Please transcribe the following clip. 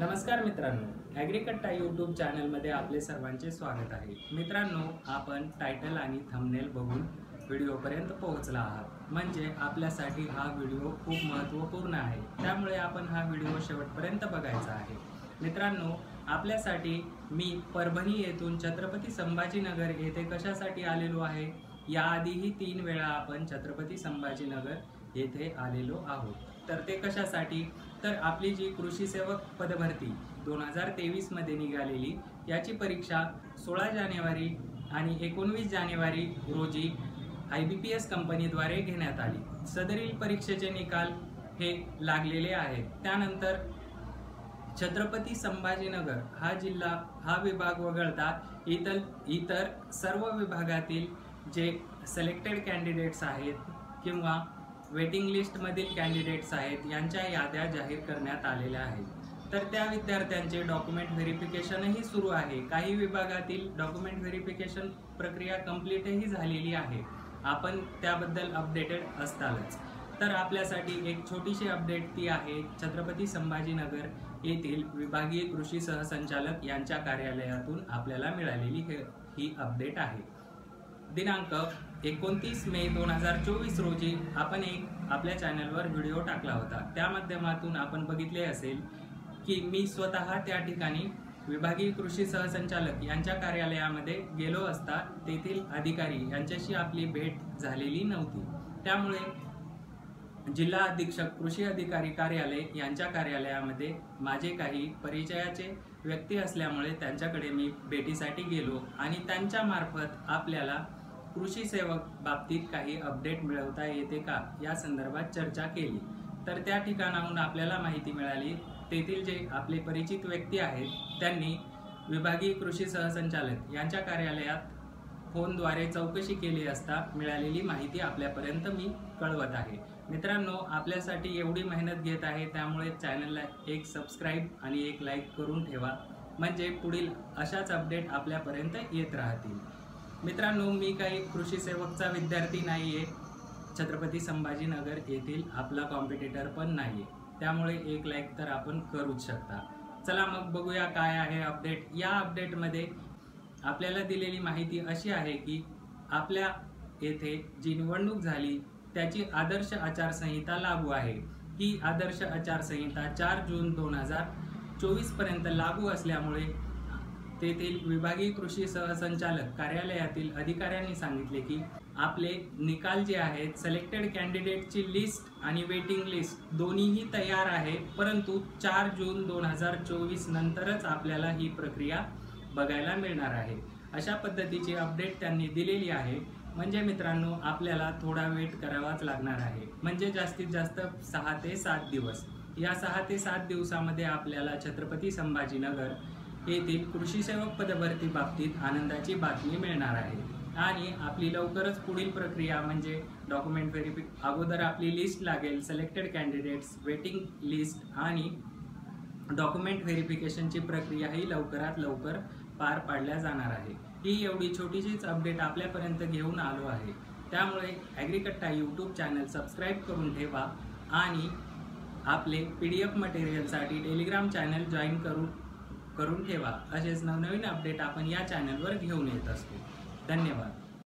नमस्कार मित्रांनो, ॲग्रीकट्टा यूट्यूब चॅनलमध्ये आपले सर्वांचे स्वागत आहे। मित्रांनो, आपण टायटल आणि थंबनेल बघून व्हिडिओपर्यंत पोहोचला आहात, म्हणजे आपल्यासाठी हा व्हिडिओ खूप महत्त्वपूर्ण आहे। त्यामुळे आपण हा व्हिडिओ शेवटपर्यंत बघायचा आहे। मित्रांनो, आपल्यासाठी मी परभणी येथून छत्रपती संभाजीनगर येथे कशासाठी आलेलो आहे? याआधीही 3 वेळा आपण छत्रपती संभाजीनगर येथे आलेलो आहोत। तर ते कशासाठी? तर आपली जी कृषी सेवक पदभरती 2023 मध्ये निघालेली याची परीक्षा 16 जानेवारी आणि 19 जानेवारी रोजी IBPS कंपनीद्वारे घेण्यात आली। सदरील परीक्षेचे निकाल हे लागलेले आहेत। त्यानंतर छत्रपती संभाजीनगर हा जिल्हा, हा विभाग वगळता इतर सर्व विभागातील जे सिलेक्टेड कॅन्डिडेट्स आहेत किंवा वेटिंग लिस्टमधील कॅन्डिडेट्स आहेत यांच्या याद्या जाहीर करण्यात आलेल्या आहेत। तर त्या विद्यार्थ्यांचे डॉक्युमेंट व्हेरिफिकेशनही सुरू आहे। काही विभागातील डॉक्युमेंट व्हेरिफिकेशन प्रक्रिया कंप्लीटही झालेली आहे। आपण त्याबद्दल अपडेटेड असतालच। तर आपल्यासाठी एक छोटीशी अपडेट ती आहे छत्रपती संभाजीनगर येथील विभागीय कृषी सहसंचालक यांच्या कार्यालयातून आपल्याला मिळालेली ही अपडेट आहे। दिनांक 29 मे 2024 रोजी आपण एक आपल्या चॅनलवर व्हिडिओ टाकला होता। त्या माध्यमातून आपण बघितले असेल की मी स्वतः त्या ठिकाणी विभागीय कृषी सहसंचालक यांच्या कार्यालयामध्ये गेलो असता तेथील अधिकारी यांच्याशी आपली भेट झालेली नव्हती। त्यामुळे जिल्हा अधीक्षक कृषी अधिकारी कार्यालय यांच्या कार्यालयामध्ये माझे काही परिचयाचे व्यक्ती असल्यामुळे त्यांच्याकडे मी भेटीसाठी गेलो आणि त्यांच्या मार्फत आपल्याला कृषी सेवक बाबतीत काही अपडेट मिळवता येते का या संदर्भात चर्चा केली। तर त्या ठिकाणाहून आपल्याला माहिती मिळाली, तेथील जे आपले परिचित व्यक्ती आहेत त्यांनी विभागीय कृषी सहसंचालक यांच्या कार्यालयात फोनद्वारे चौकशी केली असता मिळालेली माहिती आपल्यापर्यंत मी कळवत आहे। मित्रांनो, आपल्यासाठी एवढी मेहनत घेत आहे, त्यामुळे चॅनलला एक सबस्क्राईब आणि एक लाईक करून ठेवा, म्हणजे पुढील अशाच अपडेट आपल्यापर्यंत येत राहतील। मित्रांनो, मी काही कृषी सेवकचा विद्यार्थी नाहीये, छत्रपती संभाजीनगर येथील आपला कॉम्पिटिटर पण नाहीये, त्यामुळे एक लाईक तर आपण करूच शकता। चला मग बघूया काय आहे अपडेट। या अपडेटमध्ये आपल्याला दिलेली माहिती अशी आहे की आपल्या येथे जी निवडणूक झाली त्याची आदर्श आचारसंहिता लागू आहे। ही आदर्श आचारसंहिता 4 जून 2024 पर्यंत लागू असल्यामुळे तेथील विभागीय कृषी सहसंचालक कार्यालयातील अधिकाऱ्यांनी सांगितले की आपले निकाल जे आहेत, सिलेक्टेड कॅन्डिडेटची लिस्ट आणि वेटिंग लिस्ट दोन्हीही तयार आहे, परंतु 4 जून 2024 नंतरच आपल्याला ही प्रक्रिया बघायला मिळणार आहे। अशा पद्धतीची अपडेट त्यांनी दिलेली आहे। म्हणजे मित्रांनो, आपल्याला थोडा वेट करावाच लागणार आहे, म्हणजे जास्तीत जास्त 6 ते 7 दिवस। या 6 ते 7 दिवसामध्ये आपल्याला छत्रपती संभाजीनगर येथील कृषी सेवक पदभरती बाबतीत आनंदाची बातमी मिळणार आहे आणि आपली लवकरच पुढील प्रक्रिया म्हणजे डॉक्युमेंट अगोदर आपली लिस्ट लागेल, सिलेक्टेड कॅन्डिडेट्स, वेटिंग लिस्ट आणि डॉक्युमेंट व्हेरिफिकेशनची प्रक्रिया ही लवकरात लवकर पार पाडल्या जाणार आहे। ही एवढी छोटीशीच अपडेट आपल्यापर्यंत घेऊन आलो आहे। त्यामुळे ॲग्रीकट्टा यूट्यूब चॅनल सबस्क्राईब करून ठेवा आणि आपले PDF मटेरियलसाठी टेलिग्राम चॅनल जॉईन करून ठेवा। असेच नवनवीन अपडेट आपण या चॅनलवर घेऊन येत असतो। धन्यवाद।